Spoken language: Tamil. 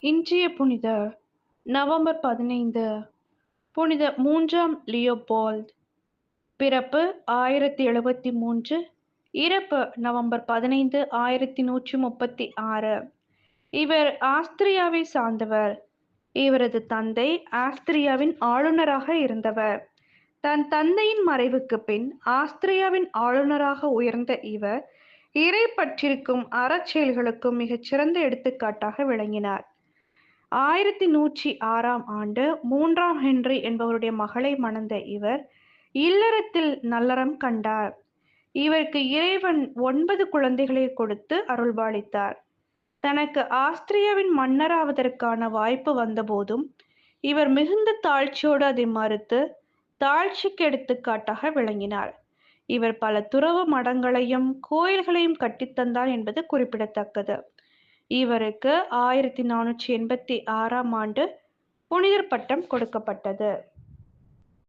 இன்றைய புனிதர் நவம்பர் 15. புனித 3ஆம் லியோபால்ட். பிறப்பு 1073. இறப்பு நவம்பர் 15, 1136. இவர் ஆஸ்திரியாவை சார்ந்தவர். இவரது தந்தை ஆஸ்திரியாவின் ஆளுநராக இருந்தவர். தன் தந்தையின் மறைவுக்கு பின் ஆஸ்திரியாவின் ஆளுநராக உயர்ந்த இவர் இறைப்பற்றிற்கும் அறச்செயல்களுக்கும் மிகச்சிறந்த எடுத்துக்காட்டாக விளங்கினார். 1106ஆம் ஆண்டு 3ஆம் ஹென்றி என்பவருடைய மகளை மணந்த இவர் இல்லறத்தில் நல்லறம் கண்டார். இவருக்கு இறைவன் 9 குழந்தைகளை கொடுத்து அருள்பாலித்தார். தனக்கு ஆஸ்திரியாவின் மன்னராவதற்கான வாய்ப்பு வந்தபோதும் இவர் மிகுந்த தாழ்ச்சியோடு அதை மறுத்து தாழ்ச்சிக்கு எடுத்துக்காட்டாக விளங்கினார். இவர் பல துறவு மடங்களையும் கோயில்களையும் கட்டித்தந்தார் என்பது குறிப்பிடத்தக்கது. இவருக்கு 1486ஆம் ஆண்டு புனிதர் பட்டம் கொடுக்கப்பட்டது.